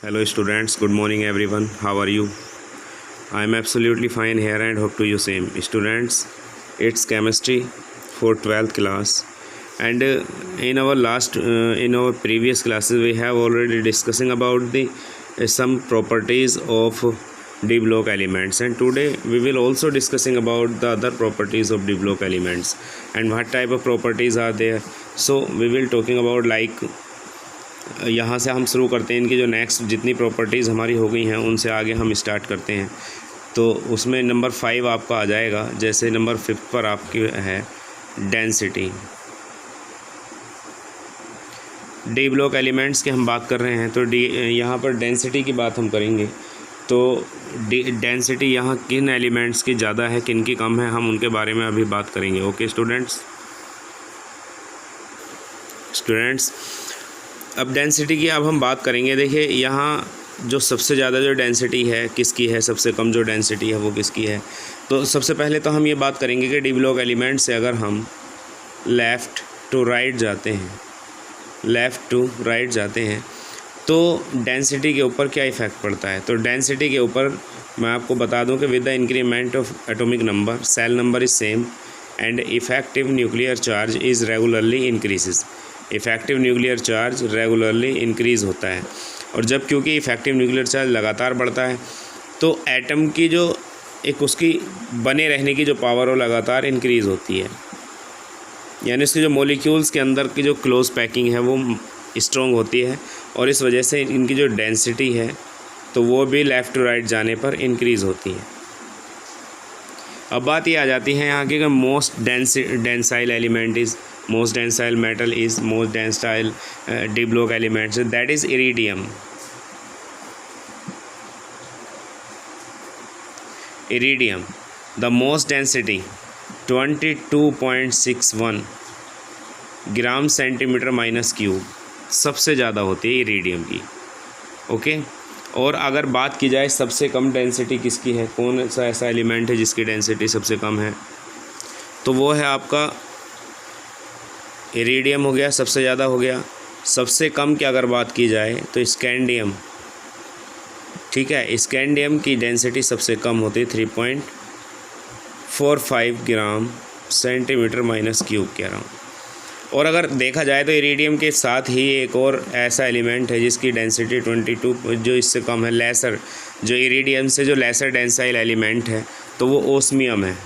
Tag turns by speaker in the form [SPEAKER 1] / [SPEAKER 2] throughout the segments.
[SPEAKER 1] Hello students, good morning everyone. How are you? I am absolutely fine here and hope to you same. Students, it's chemistry for 12th class and in our previous classes we have already discussing about the some properties of d block elements, and today we will also discussing about the other properties of d block elements and what type of properties are there. So we will talking about like यहाँ से हम शुरू करते हैं। इनकी जो next जितनी properties हमारी हो गई हैं उनसे आगे हम स्टार्ट करते हैं। तो उसमें नंबर 5 आपका आ जाएगा। जैसे नंबर 5 पर आपकी है डेंसिटी। डी ब्लॉक एलिमेंट्स की हम बात कर रहे हैं, तो डी यहाँ पर डेंसिटी की बात हम करेंगे। तो डेंसिटी यहाँ किन एलिमेंट्स की ज़्यादा है, किन की कम है, हम उनके बारे में अभी बात करेंगे। ओके स्टूडेंट्स, अब डेंसिटी की अब हम बात करेंगे। देखिए यहाँ जो सबसे ज़्यादा जो डेंसिटी है किसकी है, सबसे कम जो डेंसिटी है वो किसकी है। तो सबसे पहले तो हम ये बात करेंगे कि डी ब्लॉक एलिमेंट से अगर हम लेफ़्ट टू राइट जाते हैं तो डेंसिटी के ऊपर क्या इफ़ेक्ट पड़ता है। तो डेंसिटी के ऊपर मैं आपको बता दूं कि with the increment of atomic number shell number is same and effective nuclear charge is regularly increases. Effective nuclear charge regularly increase होता है, और जब क्योंकि इफ़ेक्टिव न्यूक्लियर चार्ज लगातार बढ़ता है तो एटम की जो एक उसकी बने रहने की जो पावर वो लगातार इंक्रीज़ होती है, यानी उसके जो मॉलिक्यूल्स के अंदर की जो क्लोज पैकिंग है वो स्ट्रॉन्ग होती है, और इस वजह से इनकी जो डेंसिटी है तो वो भी लेफ़्ट टू राइट जाने पर इंक्रीज़ होती है। अब बात ये आ जाती है यहाँ की most tensile element is most tensile metal is most tensile d block elements, that is iridium. The most density 22.61 gram centimetre minus cube सबसे ज़्यादा होती है इरिडियम की। ओके, और अगर बात की जाए सबसे कम डेंसिटी किसकी है, कौन सा ऐसा एलिमेंट है जिसकी डेंसिटी सबसे कम है, तो वो है आपका इरिडियम हो गया, सबसे ज़्यादा हो गया। सबसे कम की अगर बात की जाए तो स्कैंडियम, ठीक है, स्कैंडियम की डेंसिटी सबसे कम होती है 3.45 ग्राम सेंटीमीटर माइनस क्यूब कह रहा हूँ। और अगर देखा जाए तो इरिडियम के साथ ही एक और ऐसा एलिमेंट है जिसकी डेंसिटी 22 जो इससे कम है, लेसर, जो इरिडियम से जो लेसर डेंसाइल एलिमेंट है तो वो ओस्मियम है,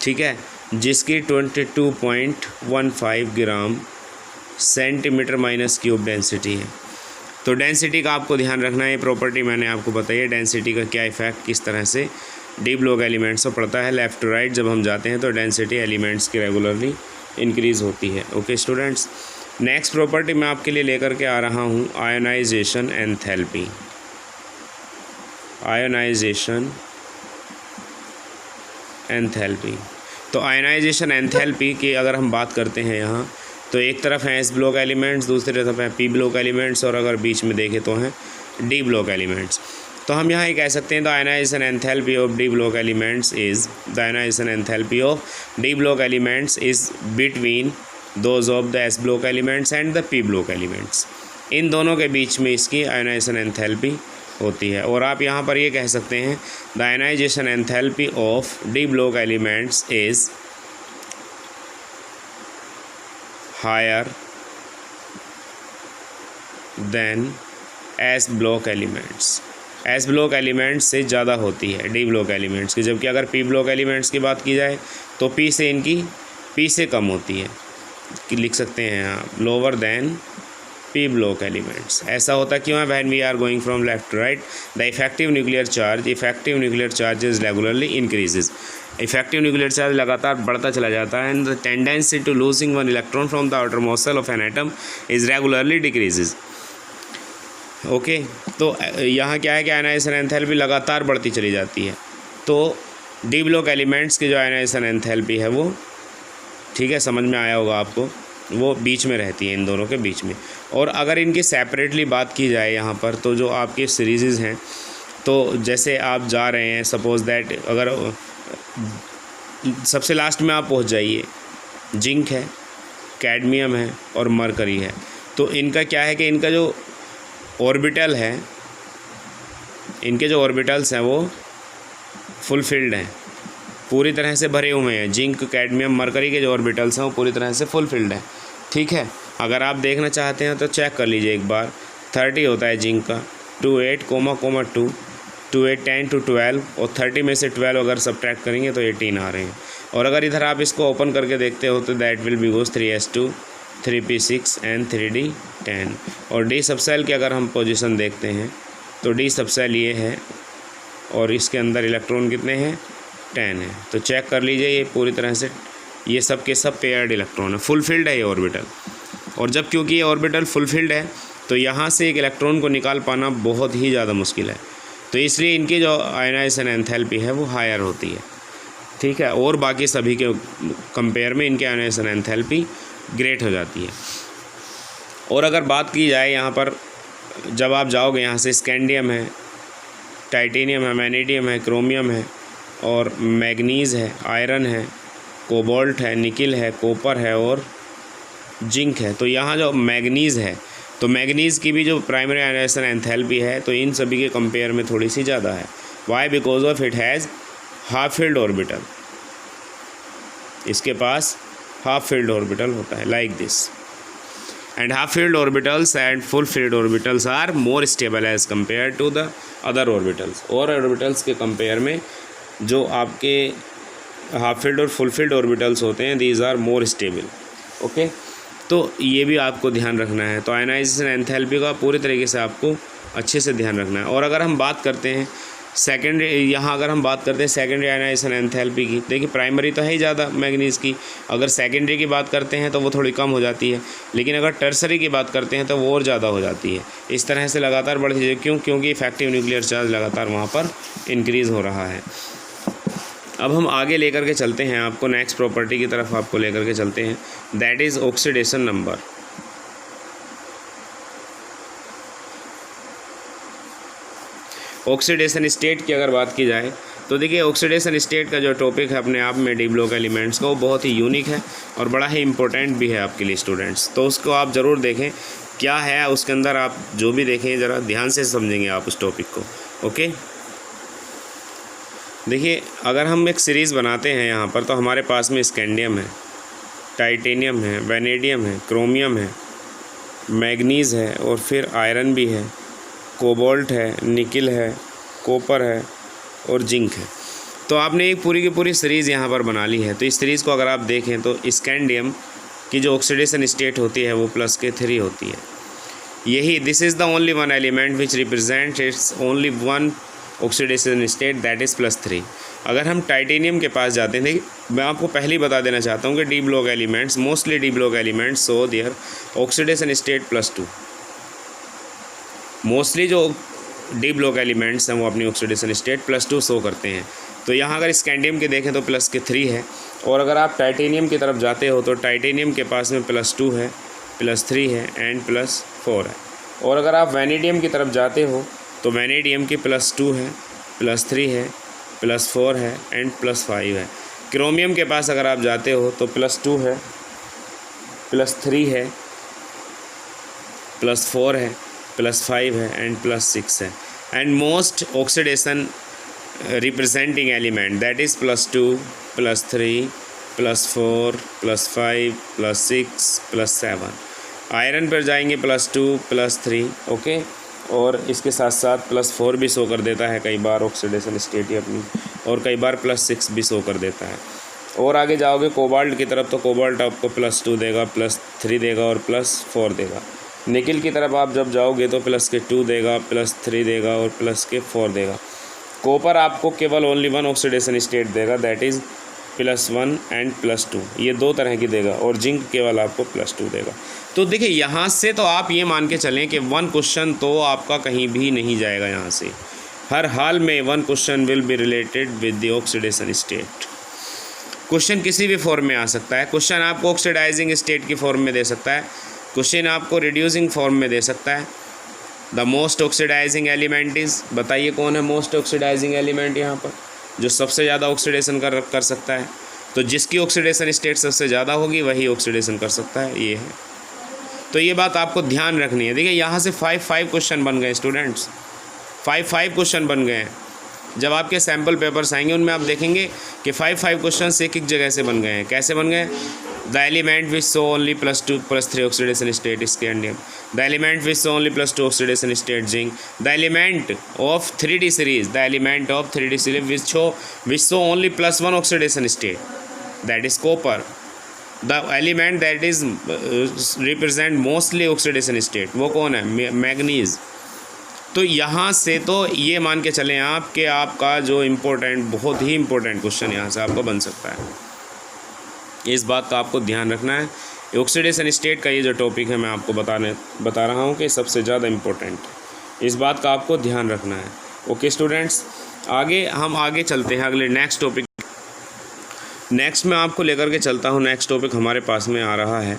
[SPEAKER 1] ठीक है, जिसकी 22.15 gram centimetre minus cube density है। तो डेंसिटी का आपको ध्यान रखना है, ये प्रॉपर्टी मैंने आपको बताई है, डेंसिटी का क्या इफ़ेक्ट किस तरह से डी ब्लॉक एलिमेंट्स को पड़ता है। लेफ़्ट टू राइट जब हम जाते हैं तो डेंसिटी एलिमेंट्स की रेगुलरली इंक्रीज़ होती है। ओके स्टूडेंट्स, नेक्स्ट प्रॉपर्टी मैं आपके लिए लेकर के आ रहा हूँ आयोनाइजेशन एंथैल्पी। आयोनाइजेशन एंथैल्पी, तो आयनाइजेशन एंथैल्पी की अगर हम बात करते हैं यहाँ, तो एक तरफ हैं एस ब्लॉक एलिमेंट्स, दूसरी तरफ हैं पी ब्लॉक एलिमेंट्स, और अगर बीच में देखें तो हैं डी ब्लॉक एलिमेंट्स। तो हम यहाँ ये कह सकते हैं the ionization enthalpy of d block elements is between those of the s block elements and the p block elements. इन दोनों के बीच में इसकी आयनाइजेशन एंथैल्पी होती है। और आप यहाँ पर ये कह सकते हैं the ionization enthalpy of d block elements is higher than s block elements. S block elements से ज़्यादा होती है डी ब्लॉक एलिमेंट्स की, जबकि अगर पी ब्लॉक एलिमेंट्स की बात की जाए तो पी से कम होती है, कि लिख सकते हैं यहाँ lower than p block elements. ऐसा होता क्यों है, when we are going from left to right the effective nuclear charge is regularly increases. Effective nuclear charge लगातार बढ़ता चला जाता है, and the tendency to losing one electron from the outermost shell of an atom is regularly decreases. Okay, तो यहाँ क्या है कि आयनाइजेशन एंथैल्पी लगातार बढ़ती चली जाती है। तो डी ब्लॉक एलिमेंट्स की जो आयनाइजेशन एंथैल्पी है वो, ठीक है, समझ में आया होगा आपको, वो बीच में रहती है, इन दोनों के बीच में। और अगर इनकी सेपरेटली बात की जाए यहाँ पर, तो जो आपके सीरीज़ हैं, तो जैसे आप जा रहे हैं, सपोज़ दैट अगर सबसे लास्ट में आप पहुँच जाइए, जिंक है, कैडमियम है और मरकरी है, तो इनका क्या है कि इनका जो ऑर्बिटल है, इनके जो ऑर्बिटल्स हैं वो फुलफिल्ड हैं, पूरी तरह से भरे हुए हैं। जिंक, कैडमियम, मरकरी के जो ऑर्बिटल्स हैं वो पूरी तरह से फुलफिल्ड हैं। ठीक है, अगर आप देखना चाहते हैं तो चेक कर लीजिए एक बार। 30 होता है जिंक का, 2 8, 2 2 8 10 to 12, और 30 में से 12 अगर सब्ट्रैक्ट करेंगे तो 18 आ रहे हैं। और अगर इधर आप इसको ओपन करके देखते हो तो that will be goes 3s2, 3p6 and 3d10। और डी सबसेल की अगर हम पोजीशन देखते हैं तो डी सबसेल ये है और इसके अंदर इलेक्ट्रॉन कितने हैं, 10 है। तो चेक कर लीजिए, ये पूरी तरह से ये सब के सब पेयर्ड इलेक्ट्रॉन है, फुलफिल्ड है ये ऑर्बिटल। और जब क्योंकि ये ऑर्बिटल फुलफिल्ड है तो यहाँ से एक इलेक्ट्रॉन को निकाल पाना बहुत ही ज़्यादा मुश्किल है, तो इसलिए इनकी जो आयनाइजेशन एंथैल्पी है वो हायर होती है। ठीक है, और बाकी सभी के कंपेयर में इनके आयनाइजेशन एंथैल्पी ग्रेट हो जाती है। और अगर बात की जाए यहाँ पर, जब आप जाओगे यहाँ से, स्कैंडियम है, टाइटेनियम है, वैनेडियम है, क्रोमियम है, और मैग्नीज़ है, आयरन है, कोबाल्ट है, निकिल है, कॉपर है और जिंक है। तो यहाँ जो मैग्नीज़ है, तो मैग्नीज़ की भी जो प्राइमरी आयनाइजेशन एंथैल्पी है तो इन सभी के कंपेयर में थोड़ी सी ज़्यादा है। Why? Because of it has half filled orbital, इसके पास हाफ फील्ड ऑर्बिटल होता है like this. And half filled orbitals and full filled orbitals are more stable as compare to the other orbitals. और ऑर्बिटल्स के compare में जो आपके half filled और फुल फील्ड ऑर्बिटल्स होते हैं, these are more stable. Okay, तो ये भी आपको ध्यान रखना है। तो आयनाइजेशन एंथैल्पी का पूरी तरीके से आपको अच्छे से ध्यान रखना है। और अगर हम बात करते हैं सेकेंडरी, यहाँ अगर हम बात करते हैं सेकेंडरी आयनाइजेशन एंथैल्पी की, देखिए प्राइमरी तो है ही ज़्यादा मैग्नीज़ की, अगर सेकेंडरी की बात करते हैं तो वो थोड़ी कम हो जाती है, लेकिन अगर टर्सरी की बात करते हैं तो वो और ज़्यादा हो जाती है। इस तरह से लगातार बढ़ती है। क्यों? क्योंकि इफेक्टिव न्यूक्लियर चार्ज लगातार वहाँ पर इंक्रीज़ हो रहा है। अब हम आगे लेकर के चलते हैं, आपको नेक्स्ट प्रॉपर्टी की तरफ आपको लेकर के चलते हैं, that is oxidation number. Oxidation state की अगर बात की जाए तो देखिए, ऑक्सीडेशन स्टेट का जो टॉपिक है अपने आप में डी ब्लॉक एलिमेंट्स का, वो बहुत ही यूनिक है और बड़ा ही इम्पोर्टेंट भी है आपके लिए स्टूडेंट्स। तो उसको आप ज़रूर देखें, क्या है उसके अंदर, आप जो भी देखें ज़रा ध्यान से समझेंगे आप उस टॉपिक को। ओके, देखिए अगर हम एक सीरीज़ बनाते हैं यहाँ पर, तो हमारे पास में स्कैंडियम है, टाइटेनियम है, वैनेडियम है, क्रोमियम है, मैग्नीज़ है और फिर आयरन भी है, कोबाल्ट है, निकिल है, कॉपर है और जिंक है। तो आपने एक पूरी की पूरी सीरीज़ यहाँ पर बना ली है। तो इस सीरीज़ को अगर आप देखें तो स्कैंडियम की जो ऑक्सीडेशन स्टेट होती है वो +3 होती है। यही this is the only one element which represent it's only one oxidation state, that is +3। अगर हम टाइटेनियम के पास जाते हैं, मैं आपको पहले ही बता देना चाहता हूँ कि d block elements, mostly d block elements so their oxidation state +2। Mostly जो डी ब्लॉक एलिमेंट्स हैं वो अपनी ऑक्सीडेशन स्टेट +2 शो करते हैं। तो यहाँ अगर स्कैंडियम के देखें तो +3 है, और अगर आप टाइटेनियम की तरफ जाते हो तो टाइटेनियम के पास में +2 है, +3 है एंड +4 है। और अगर आप वैनेडियम की तरफ जाते हो तो वैनेडियम की +2 है, +3 है, +4 है एंड +5 है। क्रोमियम के पास अगर आप जाते हो तो +2 है, +3 है, +4 है, +5 है एंड +6 है। And most oxidation representing element that is +2, +3, +4, +5, +6, +7। Iron पर जाएंगे +2, +3, ओके, और इसके साथ साथ +4 भी शो कर देता है कई बार ऑक्सीडेशन स्टेट अपनी, और कई बार +6 भी शो कर देता है। और आगे जाओगे कोबाल्ट की तरफ तो कोबाल्ट आपको +2 देगा, +3 देगा और +4 देगा। निकिल की तरफ आप जब जाओगे तो +2 देगा, +3 देगा और +4 देगा। कॉपर आपको केवल ओनली वन ऑक्सीडेशन स्टेट देगा, दैट इज़ +1 एंड +2, ये 2 तरह की देगा। और जिंक केवल आपको +2 देगा। तो देखिए यहाँ से तो आप ये मान के चलें कि 1 क्वेश्चन तो आपका कहीं भी नहीं जाएगा यहाँ से, हर हाल में 1 question will be related with the oxidation state. Question किसी भी फॉर्म में आ सकता है। क्वेश्चन आपको ऑक्सीडाइजिंग स्टेट की फॉर्म में दे सकता है, क्वेश्चन आपको रिड्यूसिंग फॉर्म में दे सकता है। The most oxidising element is, बताइए कौन है मोस्ट ऑक्सीडाइजिंग एलिमेंट यहाँ पर, जो सबसे ज़्यादा ऑक्सीडेशन कर सकता है। तो जिसकी ऑक्सीडेशन स्टेट सबसे ज़्यादा होगी वही ऑक्सीडेशन कर सकता है, ये है। तो ये बात आपको ध्यान रखनी है। देखिए यहाँ से 5 क्वेश्चन बन गए स्टूडेंट्स, 5 क्वेश्चन बन गए हैं। जब आपके सैम्पल पेपर्स आएंगे उनमें आप देखेंगे कि 5 क्वेश्चन एक जगह से बन गए हैं। कैसे बन गए? The element which show only +2+3 oxidation state scandium, the element which show only +2 oxidation state zinc, the element of 3D series, the element of 3D series which show only +1 oxidation state, that is copper, the element that is represent mostly oxidation state, वो कौन है? Manganese. तो यहाँ से तो ये मान के चलें आप कि आपका जो इम्पोर्टेंट, बहुत ही इम्पोर्टेंट क्वेश्चन यहाँ से आपको बन सकता है। इस बात का आपको ध्यान रखना है। ऑक्सीडेशन स्टेट का ये जो टॉपिक है मैं आपको बता रहा हूँ कि सबसे ज़्यादा इम्पोर्टेंट, इस बात का आपको ध्यान रखना है। ओके स्टूडेंट्स, हम आगे चलते हैं अगले नेक्स्ट टॉपिक। नेक्स्ट मैं आपको लेकर के चलता हूँ। नेक्स्ट टॉपिक हमारे पास में आ रहा है,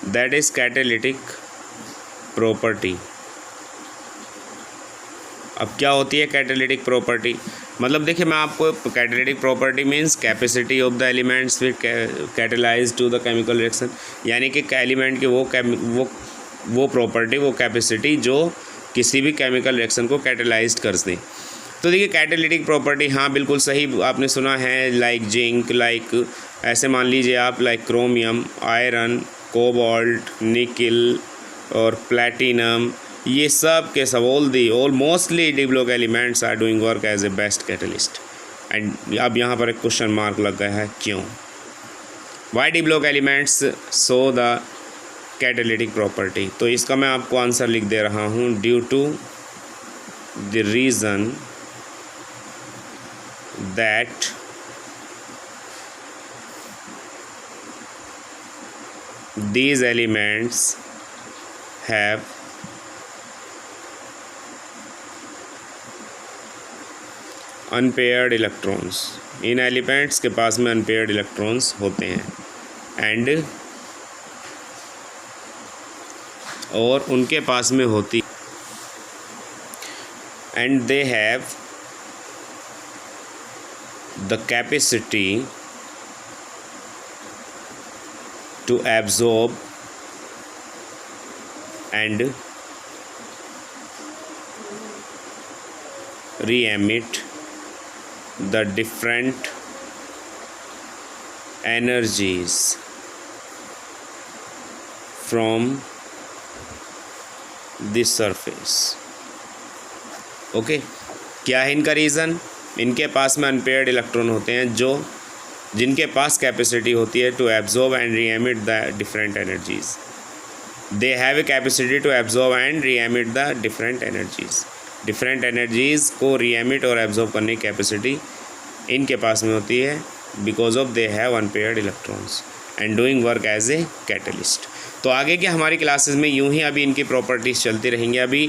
[SPEAKER 1] दैट इज़ कैटालिटिक प्रॉपर्टी। अब क्या होती है कैटालिटिक प्रॉपर्टी? मतलब देखिए, मैं आपको catalytic property means capacity of the elements which catalyse to the chemical reaction, यानी कि एलिमेंट की वो प्रॉपर्टी, वो कैपेसिटी जो किसी भी केमिकल रिएक्शन को कैटेलाइज कर दें। तो देखिए कैटालिटिक प्रॉपर्टी, हाँ बिल्कुल सही आपने सुना है, लाइक जिंक, लाइक ऐसे मान लीजिए आप, like chromium, iron, cobalt, nickel और प्लैटिनम, ये सब के सब all mostly d block elements are doing work as a best catalyst. एंड अब यहाँ पर एक क्वेश्चन मार्क लग गया है, क्यों? Why d block elements show the catalytic property? तो इसका मैं आपको आंसर लिख दे रहा हूँ, due to the reason that these elements have unpaired electrons. इन एलिमेंट्स के पास में अनपेयर्ड इलेक्ट्रॉन्स होते हैं एंड और उनके पास में होती and they have the capacity to absorb and re-emit the different energies from the surface। Okay, क्या है इनका रीज़न? इनके पास में अनपेयर्ड इलेक्ट्रॉन होते हैं जिनके पास कैपेसिटी होती है to absorb and re emit the different energies. They have a capacity to absorb and re emit the different energies. Different energies को री एमिट और एब्जॉर्ब करने की कैपेसिटी इनके पास में होती है, because of they have unpaired electrons and doing work as a catalyst. तो आगे की हमारी क्लासेस में यूं ही अभी इनकी प्रॉपर्टीज़ चलती रहेंगी। अभी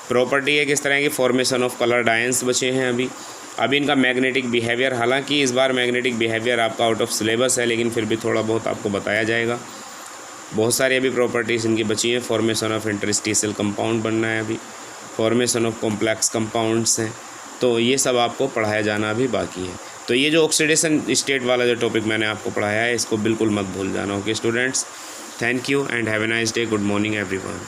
[SPEAKER 1] प्रॉपर्टी है किस तरह की, फॉर्मेशन ऑफ कलर डायंस बचे हैं अभी इनका मैग्नेटिक बिहेवियर, हालांकि इस बार मैग्नेटिक बिहेवियर आपका आउट ऑफ सिलेबस है, लेकिन फिर भी थोड़ा बहुत आपको बताया जाएगा। बहुत सारी अभी प्रॉपर्टीज़ इनकी बची हैं। फॉर्मेशन ऑफ इंटरस्टिशियल कंपाउंड बनना है, अभी फॉर्मेशन ऑफ कॉम्प्लेक्स कंपाउंड्स हैं, तो ये सब आपको पढ़ाया जाना अभी बाकी है। तो ये जो ऑक्सीडेशन स्टेट वाला जो टॉपिक मैंने आपको पढ़ाया है, इसको बिल्कुल मत भूल जाना। Okay students, thank you and have a nice day. Good morning everyone.